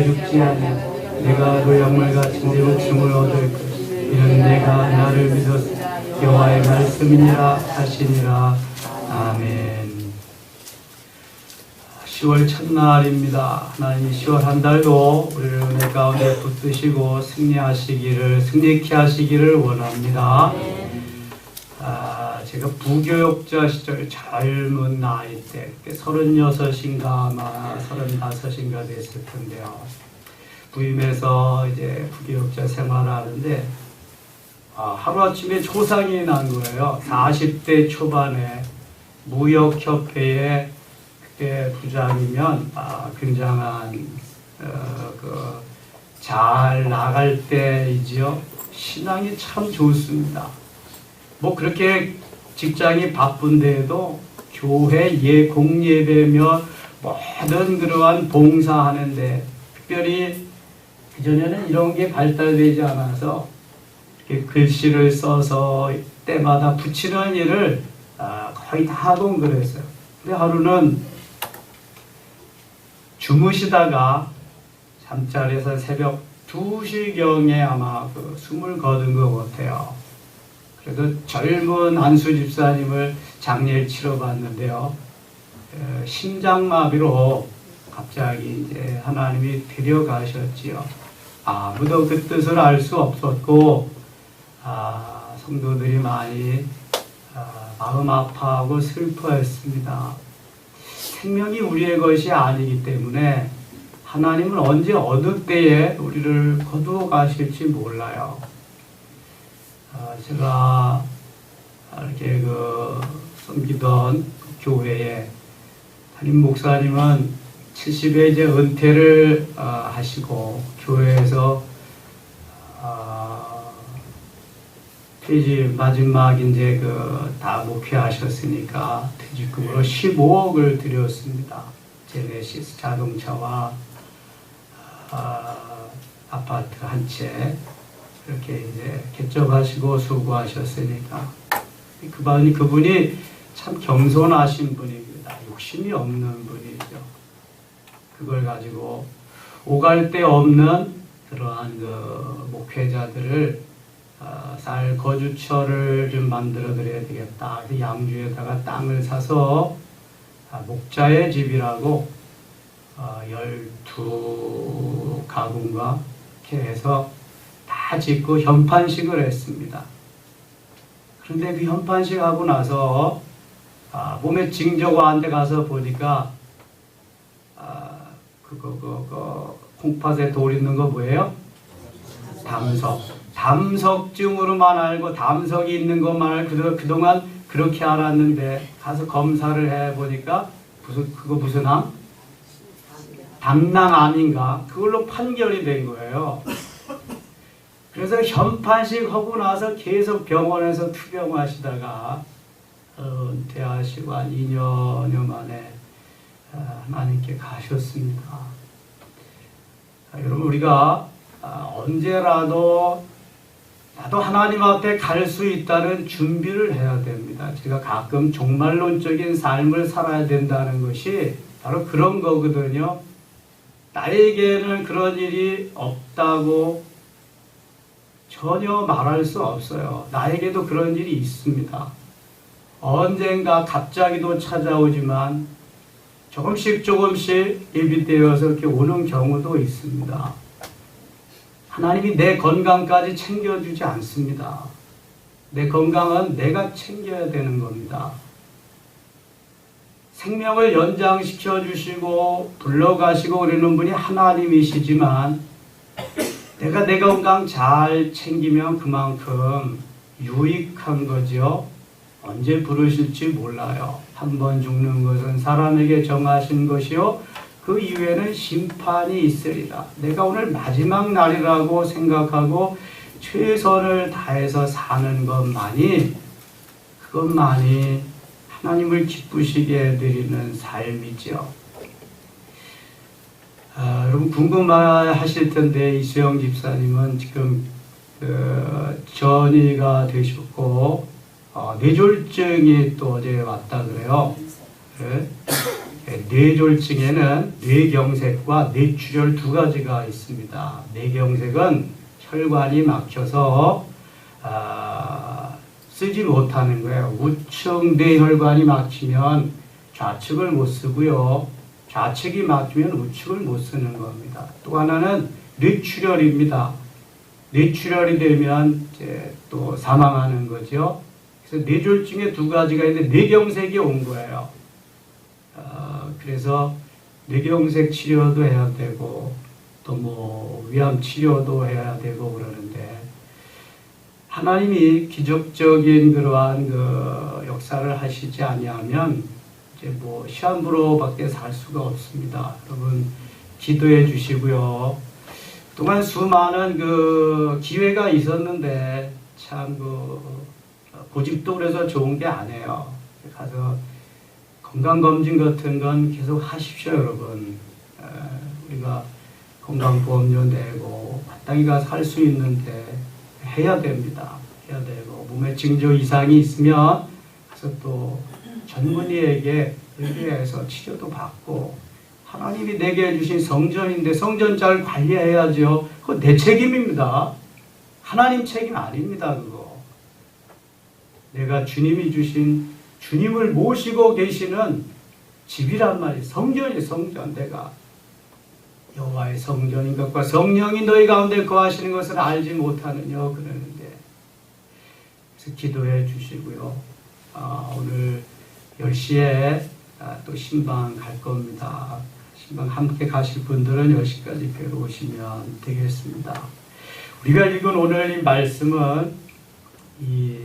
죽지 아니하고 내가 그 영물같이 내 목숨을 얻을 것이다. 이는 내가 나를 믿었으나 여호와의 말씀이니라 하시니라. 아멘. 10월 첫날입니다. 하나님 10월 한 달도 우리를 은혜 가운데 붙드시고 승리케 하시기를 원합니다. 제가 부교육자 시절 젊은 나이 때 36인가 아마 35인가 됐을 텐데요. 부임해서 이제 부교육자 생활을 하는데 하루아침에 초상이 난 거예요. 40대 초반에 무역협회에 그때 부장이면 굉장한 잘 나갈 때이지요. 신앙이 참 좋습니다. 뭐 그렇게 직장이 바쁜데도 교회 공예배며 모든 그러한 봉사하는데 특별히 그전에는 이런 게 발달되지 않아서 이렇게 글씨를 써서 때마다 붙이는 일을 거의 다 하곤 그랬어요. 근데 하루는 주무시다가 잠자리에서 새벽 2시경에 아마 숨을 거둔 것 같아요. 그래도 젊은 안수 집사님을 장례를 치러 봤는데요. 심장마비로 갑자기 이제 하나님이 데려가셨지요. 아무도 그 뜻을 알 수 없었고, 성도들이 많이 마음 아파하고 슬퍼했습니다. 생명이 우리의 것이 아니기 때문에 하나님은 언제 어느 때에 우리를 거두어 가실지 몰라요. 제가 이렇게 섬기던 교회에 담임 목사님은 70에 이제 은퇴를 하시고 교회에서 퇴직 마지막 이제 다 목회하셨으니까 퇴직금으로 15억을 드렸습니다. 제네시스 자동차와 아파트 한 채 그렇게 이제 개척하시고 수고하셨으니까 그분이 참 겸손하신 분입니다. 욕심이 없는 분이죠. 그걸 가지고 오갈 데 없는 그러한 목회자들을 쌀 거주처를 좀 만들어 드려야 되겠다. 양주에다가 땅을 사서 목자의 집이라고 12가구인가 이렇게 해서 다 짓고 현판식을 했습니다. 그런데 그 현판식 하고 나서 몸에 징저가 데 가서 보니까 콩팥에 돌 있는 거 뭐예요? 담석증으로만 알고 담석이 있는 것만 알고 그동안 그렇게 알았는데 가서 검사를 해보니까 무슨 암? 담낭암인가? 그걸로 판결이 된 거예요. 그래서 현판식 하고 나서 계속 병원에서 투병하시다가 은퇴하시고 한 2년여 만에 하나님께 가셨습니다. 여러분 우리가 언제라도 나도 하나님 앞에 갈 수 있다는 준비를 해야 됩니다. 제가 가끔 종말론적인 삶을 살아야 된다는 것이 바로 그런 거거든요. 나에게는 그런 일이 없다고 전혀 말할 수 없어요. 나에게도 그런 일이 있습니다. 언젠가 갑자기도 찾아오지만 조금씩 예비되어서 이렇게 오는 경우도 있습니다. 하나님이 내 건강까지 챙겨주지 않습니다. 내 건강은 내가 챙겨야 되는 겁니다. 생명을 연장시켜 주시고 불러가시고 그러는 분이 하나님이시지만 내가 내 건강 잘 챙기면 그만큼 유익한 거죠. 언제 부르실지 몰라요. 한 번 죽는 것은 사람에게 정하신 것이요 그 이후에는 심판이 있으리라. 내가 오늘 마지막 날이라고 생각하고 최선을 다해서 사는 것만이 하나님을 기쁘시게 해드리는 삶이죠. 여러분 궁금하실 텐데 이수영 집사님은 지금 전이가 되셨고 뇌졸중이 또 어제 왔다 그래요. 뇌졸중에는 뇌경색과 뇌출혈 두 가지가 있습니다. 뇌경색은 혈관이 막혀서 쓰지 못하는 거예요. 우측 뇌혈관이 막히면 좌측을 못 쓰고요. 좌측이 막히면 우측을 못 쓰는 겁니다. 또 하나는 뇌출혈입니다. 뇌출혈이 되면 이제 또 사망하는 거죠. 그래서 뇌졸중에 두 가지가 있는데 뇌경색이 온 거예요. 그래서 뇌경색 치료도 해야 되고 또 뭐 위암 치료도 해야 되고 그러는데 하나님이 기적적인 그러한 그 역사를 하시지 아니하면 이제 뭐 시한부로밖에 살 수가 없습니다. 여러분 기도해 주시고요. 그동안 수많은 그 기회가 있었는데 참 그 고집도 그래서 좋은 게 아니에요. 가서 건강검진 같은 건 계속 하십시오, 여러분. 우리가 건강보험료 내고 마땅히 가서 할 수 있는데 해야 됩니다. 해야 되고 몸에 징조 이상이 있으면 가서 또 전문의에게 의뢰해서 치료도 받고 하나님이 내게 해주신 성전인데 성전 잘 관리해야죠. 그거 내 책임입니다. 하나님 책임 아닙니다. 그거. 내가 주님이 주신 주님을 모시고 계시는 집이란 말이에요. 성전이 성전. 내가 여호와의 성전인 것과 성령이 너희 가운데 거하시는 것을 알지 못하느냐 그러는데 그래서 기도해 주시고요. 오늘 10시에 또 신방 갈 겁니다. 신방 함께 가실 분들은 10시까지 뵈러 오시면 되겠습니다. 우리가 읽은 오늘 이 말씀은 이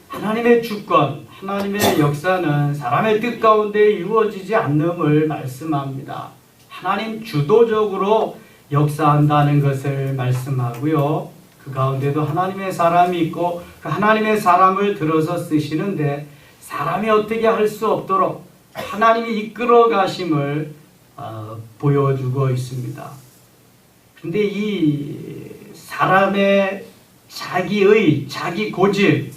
하나님의 주권, 하나님의 역사는 사람의 뜻 가운데 이루어지지 않음을 말씀합니다. 하나님 주도적으로 역사한다는 것을 말씀하고요. 그 가운데도 하나님의 사람이 있고 그 하나님의 사람을 들어서 쓰시는데 사람이 어떻게 할 수 없도록 하나님이 이끌어 가심을 보여주고 있습니다. 근데 이 사람의 자기의, 자기 고집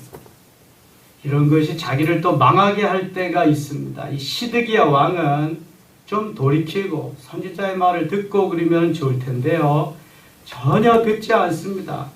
이런 것이 자기를 또 망하게 할 때가 있습니다. 이 시드기야 왕은 좀 돌이키고 선지자의 말을 듣고 그러면 좋을 텐데요. 전혀 듣지 않습니다.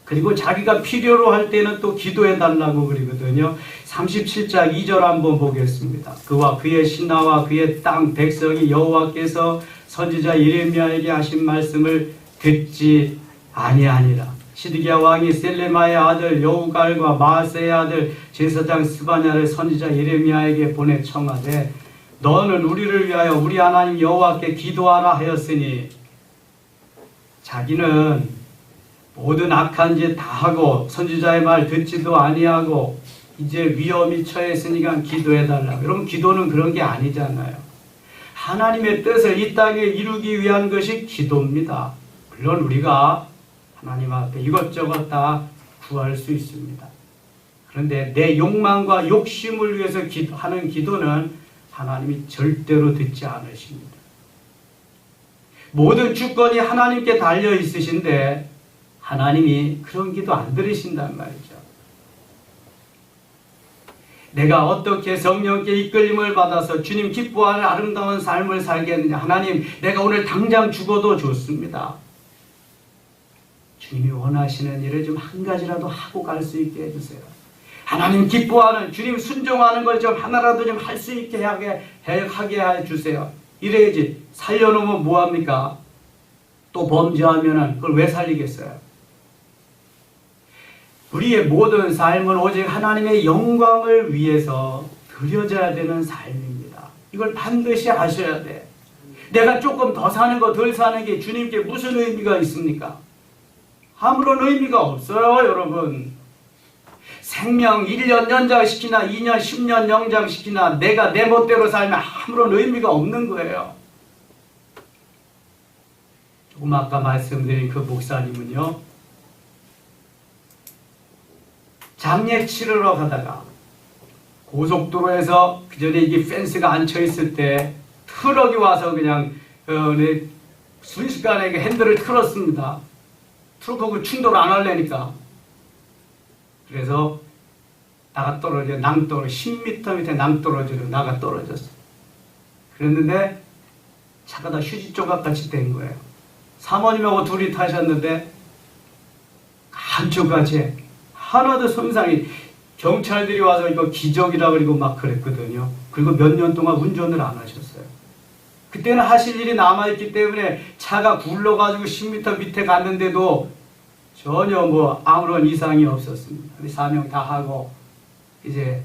그리고 자기가 필요로 할 때는 또 기도해 달라고 그러거든요. 37장 2절 한번 보겠습니다. 그와 그의 신하와 그의 땅 백성이 여호와께서 선지자 예레미야에게 하신 말씀을 듣지 아니하니라. 시드기야 왕이 셀레마의 아들 여우갈과 마아세의 아들 제사장 스바냐를 선지자 예레미야에게 보내 청하되 너는 우리를 위하여 우리 하나님 여호와께 기도하라 하였으니 자기는 모든 악한 짓 다 하고 선지자의 말 듣지도 아니하고 이제 위험이 처했으니까 기도해달라. 여러분 기도는 그런 게 아니잖아요. 하나님의 뜻을 이 땅에 이루기 위한 것이 기도입니다. 물론 우리가 하나님 앞에 이것저것 다 구할 수 있습니다. 그런데 내 욕망과 욕심을 위해서 하는 기도는 하나님이 절대로 듣지 않으십니다. 모든 주권이 하나님께 달려 있으신데 하나님이 그런 기도 안 들으신단 말이죠. 내가 어떻게 성령께 이끌림을 받아서 주님 기뻐하는 아름다운 삶을 살겠느냐. 하나님 내가 오늘 당장 죽어도 좋습니다. 주님이 원하시는 일을 좀 한 가지라도 하고 갈 수 있게 해주세요. 하나님 기뻐하는 주님 순종하는 걸 좀 하나라도 좀 할 수 있게 하게 해주세요. 이래야지. 살려놓으면 뭐합니까? 또 범죄하면은 그걸 왜 살리겠어요? 우리의 모든 삶은 오직 하나님의 영광을 위해서 드려져야 되는 삶입니다. 이걸 반드시 아셔야 돼. 내가 조금 더 사는 거 덜 사는 게 주님께 무슨 의미가 있습니까? 아무런 의미가 없어요, 여러분. 생명 1년 연장시키나 2년 10년 연장시키나 내가 내 멋대로 살면 아무런 의미가 없는 거예요. 조금 아까 말씀드린 그 목사님은요, 장례 치르러 가다가 고속도로에서 그 전에 이게 펜스가 앉혀 있을 때 트럭이 와서 그냥 순식간에 핸들을 틀었습니다. 트럭하고 충돌을 안 하려니까. 그래서 나가 떨어져, 낭떠러져 10m 밑에 낭떠러지로 나가 떨어졌어. 그랬는데 차가 다 휴지 조각같이 된 거예요. 사모님하고 둘이 타셨는데 한쪽까지 하나도 손상이, 경찰들이 와서 이거 기적이라 그리고 막 그랬거든요. 그리고 몇 년 동안 운전을 안 하셨어요. 그때는 하실 일이 남아있기 때문에 차가 굴러가지고 10m 밑에 갔는데도 전혀 뭐 아무런 이상이 없었습니다. 4명 다 하고 이제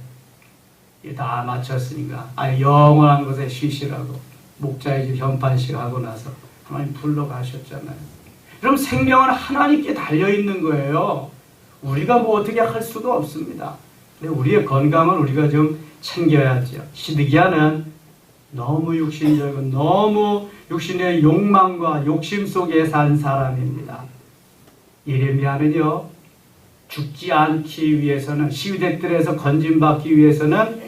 다 마쳤으니까 영원한 곳에 쉬시라고 목자의 집 현판식 하고 나서 하나님 불러가셨잖아요. 그럼 생명은 하나님께 달려있는 거예요. 우리가 뭐 어떻게 할 수도 없습니다. 근데 우리의 건강은 우리가 좀 챙겨야죠. 시드기야는 너무 육신적이고 너무 육신의 욕망과 욕심 속에 산 사람입니다. 예레미야는요, 죽지 않기 위해서는, 시위대 뜰에서 건진받기 위해서는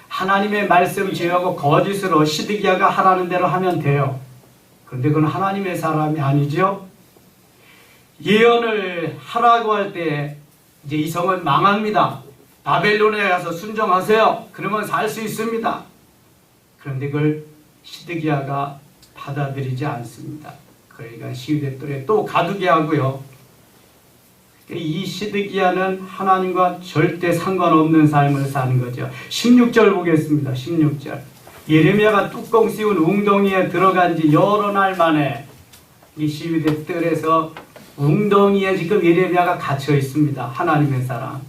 하나님의 말씀 제어하고 거짓으로 시드기야가 하라는 대로 하면 돼요. 그런데 그건 하나님의 사람이 아니죠. 예언을 하라고 할 때 이제 이 성은 망합니다. 바벨론에 가서 순종하세요. 그러면 살 수 있습니다. 그런데 그걸 시드기야가 받아들이지 않습니다. 그러니까 시위대 뜰에 또 가두게 하고요. 이 시드기야는 하나님과 절대 상관없는 삶을 사는 거죠. 16절 보겠습니다. 16절. 예레미야가 뚜껑 씌운 웅덩이에 들어간 지 여러 날 만에 이 시위대 뜰에서 웅덩이에 지금 예레미야가 갇혀 있습니다. 하나님의 사람.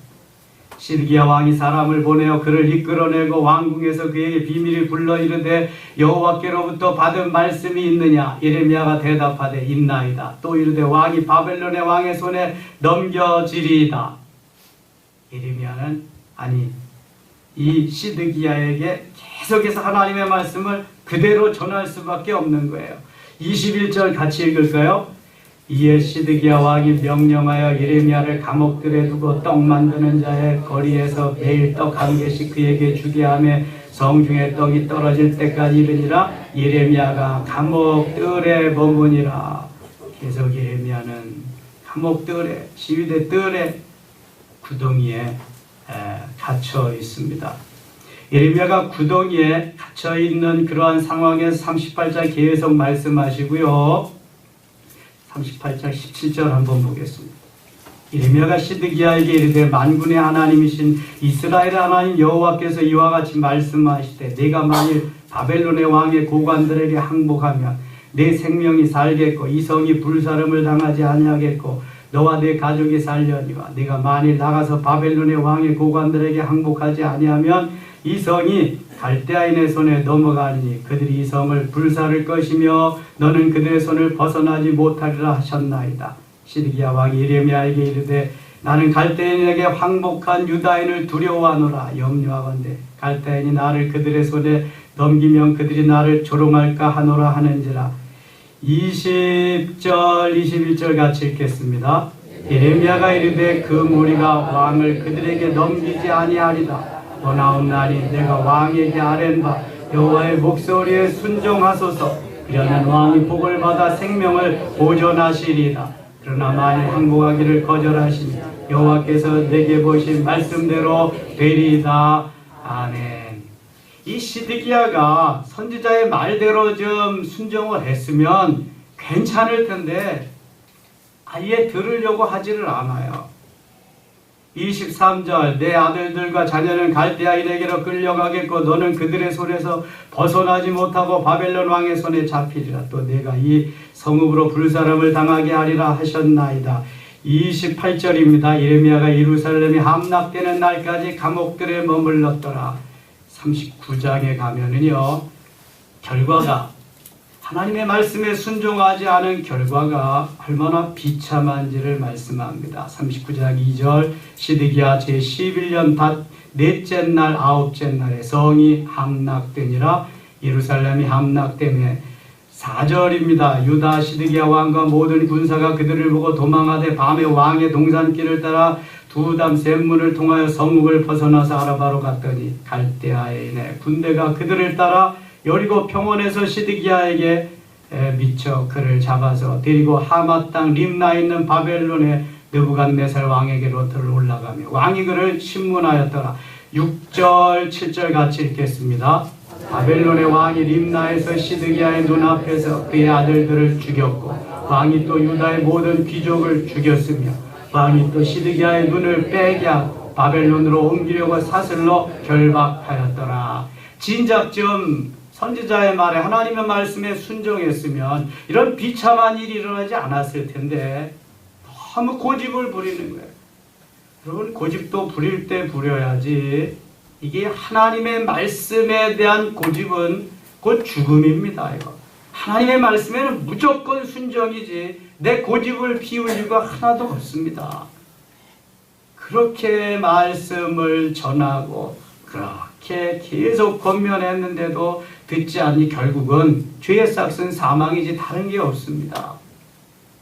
시드기야 왕이 사람을 보내어 그를 이끌어내고 왕궁에서 그에게 비밀을 불러 이르되 여호와께로부터 받은 말씀이 있느냐? 예레미야가 대답하되 있나이다. 또 이르되 왕이 바벨론의 왕의 손에 넘겨지리이다. 예레미야는 이 시드기야에게 계속해서 하나님의 말씀을 그대로 전할 수밖에 없는 거예요. 21절 같이 읽을까요? 이에 시드기야 왕이 명령하여 예레미야를 감옥들에 두고 떡 만드는 자의 거리에서 매일 떡 한 개씩 그에게 주게 하며 성중에 떡이 떨어질 때까지 이르니라. 예레미야가 감옥들에 머무니라. 계속 예레미야는 감옥들에, 시위대 뜰에, 구덩이에 갇혀 있습니다. 예레미야가 구덩이에 갇혀 있는 그러한 상황에서 38장 계속 말씀하시고요. 38장 17절 한번 보겠습니다. 예레미야가 시드기야에게 이르되 만군의 하나님이신 이스라엘 하나님 여호와께서 이와 같이 말씀하시되 내가 만일 바벨론의 왕의 고관들에게 항복하면 내 생명이 살겠고 이 성이 불사름을 당하지 아니하겠고 너와 내 가족이 살려니와 내가 만일 나가서 바벨론의 왕의 고관들에게 항복하지 아니하면 이 성이 갈대아인의 손에 넘어가니 그들이 이 성을 불사를 것이며 너는 그들의 손을 벗어나지 못하리라 하셨나이다. 시드기야 왕이 예레미야에게 이르되 나는 갈대아인에게 항복한 유다인을 두려워하노라. 염려하건대 갈대아인이 나를 그들의 손에 넘기면 그들이 나를 조롱할까 하노라 하는지라. 20절 21절 같이 읽겠습니다. 예레미야가 이르되 그 무리가 왕을 그들에게 넘기지 아니하리다. 나온 날이 내가 왕에게 아랜바 여호와의 목소리에 순종하소서. 이러면 왕이 복을 받아 생명을 보존하시리이다. 그러나 만일 항복하기를 거절하시니 여호와께서 내게 보신 말씀대로 되리이다. 아멘. 이 시드기야가 선지자의 말대로 좀 순종을 했으면 괜찮을 텐데 아예 들으려고 하지를 않아요. 23절 내 아들들과 자녀는 갈대아인에게로 끌려가겠고 너는 그들의 손에서 벗어나지 못하고 바벨론 왕의 손에 잡히리라. 또 내가 이 성읍으로 불사람을 당하게 하리라 하셨나이다. 28절입니다. 예레미야가 예루살렘이 함락되는 날까지 감옥들에 머물렀더라. 39장에 가면은요, 결과가 하나님의 말씀에 순종하지 않은 결과가 얼마나 비참한지를 말씀합니다. 39장 2절 시드기야 제11년 넷째 날 아홉째 날에 성이 함락되니라. 예루살렘이 함락되매 4절입니다. 유다 시드기야 왕과 모든 군사가 그들을 보고 도망하되 밤에 왕의 동산길을 따라 두담 샘문을 통하여 성읍을 벗어나서 아라바로 갔더니 갈대아인의 군대가 그들을 따라 여리고 평원에서 시드기야에게 미쳐 그를 잡아서 데리고 하마 땅 림나에 있는 바벨론의 느부갓네살 왕에게로 들어 올라가며 왕이 그를 신문하였더라. 6절 7절 같이 읽겠습니다. 바벨론의 왕이 림나에서 시드기야의 눈앞에서 그의 아들들을 죽였고 왕이 또 유다의 모든 귀족을 죽였으며 왕이 또 시드기야의 눈을 빼게 하고 바벨론으로 옮기려고 사슬로 결박하였더라. 진작 좀 선지자의 말에 하나님의 말씀에 순종했으면 이런 비참한 일이 일어나지 않았을 텐데 너무 고집을 부리는 거예요. 여러분, 고집도 부릴 때 부려야지. 이게 하나님의 말씀에 대한 고집은 곧 죽음입니다. 이거. 하나님의 말씀에는 무조건 순종이지 내 고집을 피울 이유가 하나도 없습니다. 그렇게 말씀을 전하고 그렇게 계속 권면했는데도 듣지 않니 결국은 죄의 삭은 사망이지 다른 게 없습니다.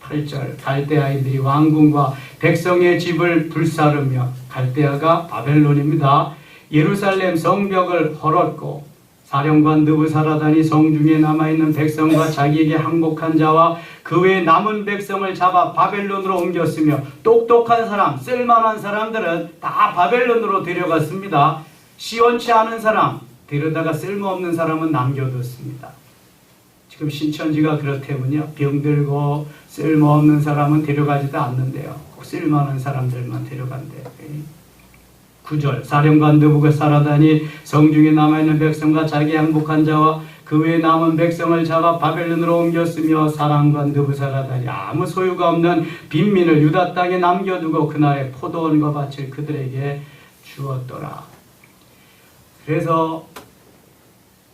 8절 갈대아인들이 왕궁과 백성의 집을 불사르며, 갈대아가 바벨론입니다. 예루살렘 성벽을 헐었고 사령관 느부사라단이 성중에 남아있는 백성과 자기에게 항복한 자와 그 외 남은 백성을 잡아 바벨론으로 옮겼으며 똑똑한 사람, 쓸만한 사람들은 다 바벨론으로 데려갔습니다. 시원치 않은 사람, 데려다가 쓸모없는 사람은 남겨뒀습니다. 지금 신천지가 그렇다면요, 병들고 쓸모없는 사람은 데려가지도 않는데요, 꼭 쓸만한 사람들만 데려간대요. 9절 사령관 느부갓사라단이 성중에 남아있는 백성과 자기 항복한 자와 그 외에 남은 백성을 잡아 바벨론으로 옮겼으며 사령관 느부갓사라단이 아무 소유가 없는 빈민을 유다 땅에 남겨두고 그날의 포도원과 밭을 그들에게 주었더라. 그래서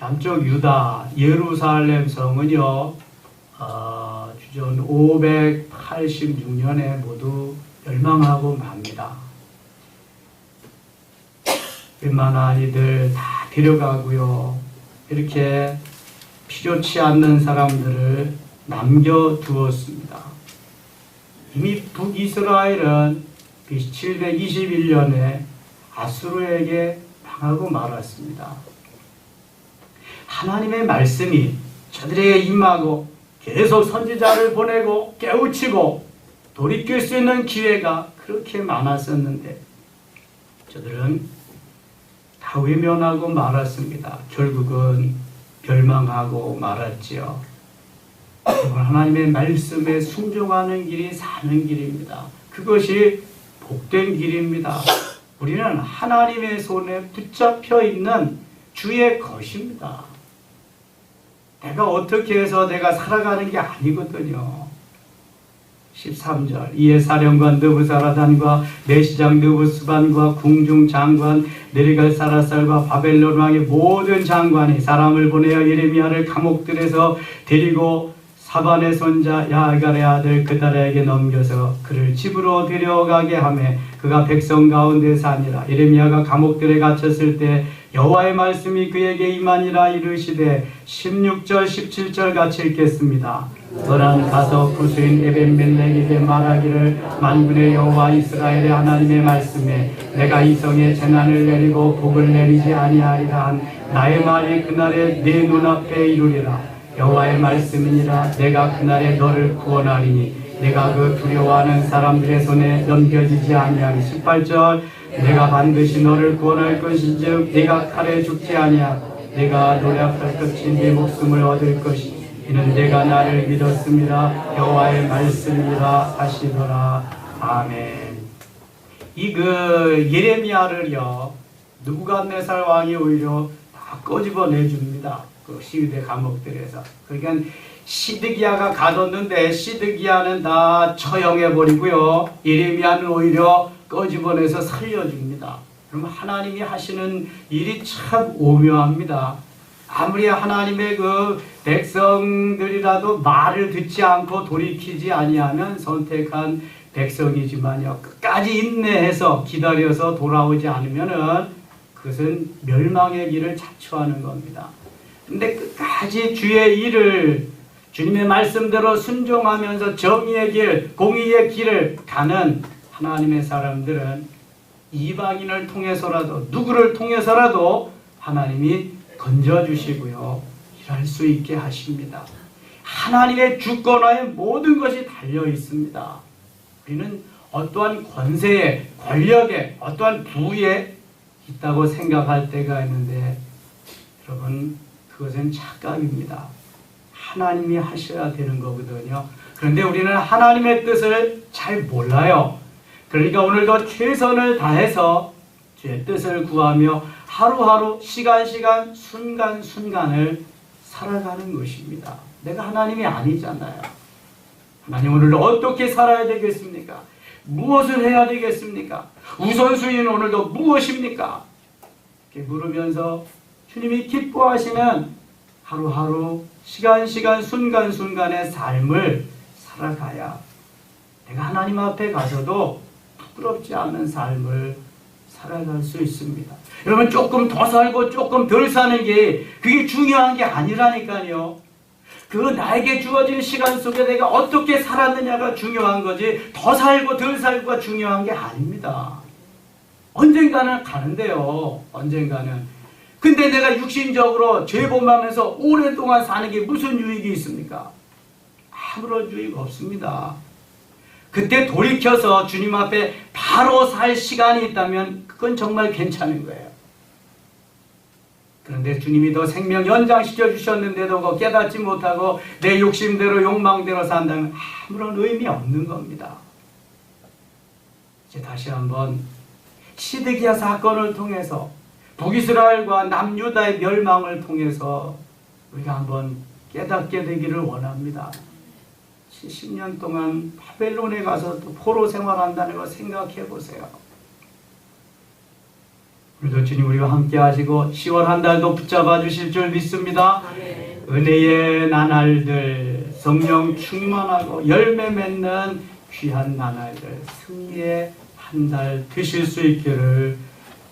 남쪽 유다 예루살렘 성은요, 주전 586년에 모두 멸망하고 맙니다. 웬만한 이들 다 데려가고요, 이렇게 필요치 않는 사람들을 남겨두었습니다. 이미 북이스라엘은 721년에 아수르에게 당하고 말았습니다. 하나님의 말씀이 저들에게 임하고 계속 선지자를 보내고 깨우치고 돌이킬 수 있는 기회가 그렇게 많았었는데 저들은 다 외면하고 말았습니다. 결국은 멸망하고 말았지요. 하나님의 말씀에 순종하는 길이 사는 길입니다. 그것이 복된 길입니다. 우리는 하나님의 손에 붙잡혀 있는 주의 것입니다. 내가 어떻게 해서 내가 살아가는 게 아니거든요. 13절 이에 사령관 느부사라단과 내시장 느부스반과 궁중장관 느리갈사라살과 바벨론 왕의 모든 장관이 사람을 보내어 예레미야를 감옥들에서 데리고 사반의 손자 야갈의 아들 그다랴에게 넘겨서 그를 집으로 데려가게 하매 그가 백성 가운데 사니라. 예레미야가 감옥들에 갇혔을 때 여호와의 말씀이 그에게 임하니라. 이르시되 16절 17절 같이 읽겠습니다. 너는 가서 구스인 에벤멜렉에게 말하기를 만군의 여호와 이스라엘의 하나님의 말씀에 내가 이 성에 재난을 내리고 복을 내리지 아니하리라 한 나의 말이 그날에 내 눈앞에 이루리라. 여호와의 말씀이니라. 내가 그날에 너를 구원하리니 내가 그 두려워하는 사람들의 손에 넘겨지지 아니하리. 18절 내가 반드시 너를 구원할 것인즉 네가 칼에 죽지 아니하고 내가 노력할 것이 네 목숨을 얻을 것이니 이는 내가 나를 믿었습니다. 여호와의 말씀이라 하시더라. 아멘. 이 예레미야를요, 느부갓네살 왕이 오히려 다 꺼집어 내줍니다. 그 시위대 감옥들에서. 그러니까 시드기야가 가뒀는데 시드기야는 다 처형해 버리고요, 예레미야는 오히려 꺼집어내서 살려줍니다. 그러면 하나님이 하시는 일이 참 오묘합니다. 아무리 하나님의 그 백성들이라도 말을 듣지 않고 돌이키지 아니하면 선택한 백성이지만요, 끝까지 인내해서 기다려서 돌아오지 않으면은 그것은 멸망의 길을 자초하는 겁니다. 근데 끝까지 주의 일을 주님의 말씀대로 순종하면서 정의의 길, 공의의 길을 가는 하나님의 사람들은 이방인을 통해서라도 누구를 통해서라도 하나님이 건져주시고요, 일할 수 있게 하십니다. 하나님의 주권하에 모든 것이 달려 있습니다. 우리는 어떠한 권세에, 권력에, 어떠한 부에 있다고 생각할 때가 있는데 여러분, 그것은 착각입니다. 하나님이 하셔야 되는 거거든요. 그런데 우리는 하나님의 뜻을 잘 몰라요. 그러니까 오늘도 최선을 다해서 주의 뜻을 구하며 하루하루 시간 순간순간을 살아가는 것입니다. 내가 하나님이 아니잖아요. 하나님, 오늘도 어떻게 살아야 되겠습니까? 무엇을 해야 되겠습니까? 우선순위는 오늘도 무엇입니까? 이렇게 물으면서 주님이 기뻐하시는 하루하루 시간 순간순간의 삶을 살아가야 내가 하나님 앞에 가서도 부끄럽지 않은 삶을 살아갈 수 있습니다. 여러분, 조금 더 살고 조금 덜 사는 게 그게 중요한 게 아니라니까요. 그 나에게 주어진 시간 속에 내가 어떻게 살았느냐가 중요한 거지, 더 살고 덜 살고가 중요한 게 아닙니다. 언젠가는 가는데요. 언젠가는. 근데 내가 육신적으로 죄범하면서 오랫동안 사는 게 무슨 유익이 있습니까? 아무런 유익 없습니다. 그때 돌이켜서 주님 앞에 바로 살 시간이 있다면 그건 정말 괜찮은 거예요. 그런데 주님이 더 생명 연장시켜 주셨는데도 그거 깨닫지 못하고 내 욕심대로 욕망대로 산다면 아무런 의미 없는 겁니다. 이제 다시 한번 시드기야 사건을 통해서 북이스라엘과 남유다의 멸망을 통해서 우리가 한번 깨닫게 되기를 원합니다. 70년 동안 바벨론에 가서 또 포로 생활한다는 거 생각해 보세요. 우리도 주님 우리와 함께 하시고 10월 한 달도 붙잡아 주실 줄 믿습니다. 아멘. 은혜의 나날들, 성령 충만하고 열매 맺는 귀한 나날들, 승리의 한 달 되실 수 있기를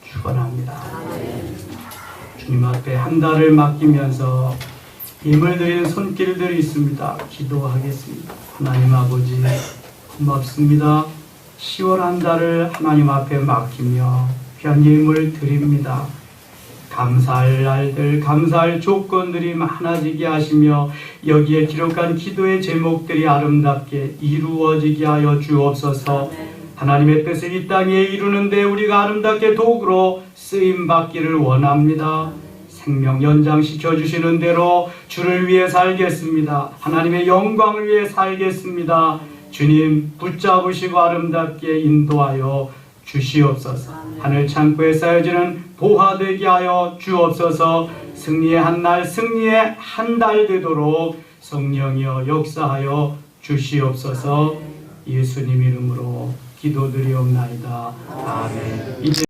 축원합니다. 주님 앞에 한 달을 맡기면서 힘을 들인 손길들이 있습니다. 기도하겠습니다. 하나님 아버지, 고맙습니다. 10월 한 달을 하나님 앞에 맡기며 귀한 힘을 드립니다. 감사할 날들, 감사할 조건들이 많아지게 하시며 여기에 기록한 기도의 제목들이 아름답게 이루어지게 하여 주옵소서. 하나님의 뜻을 이 땅에 이루는데 우리가 아름답게 도구로 쓰임받기를 원합니다. 생명 연장시켜 주시는 대로 주를 위해 살겠습니다. 하나님의 영광을 위해 살겠습니다. 주님 붙잡으시고 아름답게 인도하여 주시옵소서. 하늘 창고에 쌓여지는 보화 되게 하여 주옵소서. 승리의 한 날, 승리의 한 달 되도록 성령이여 역사하여 주시옵소서. 예수님 이름으로 기도드리옵나이다. 아멘.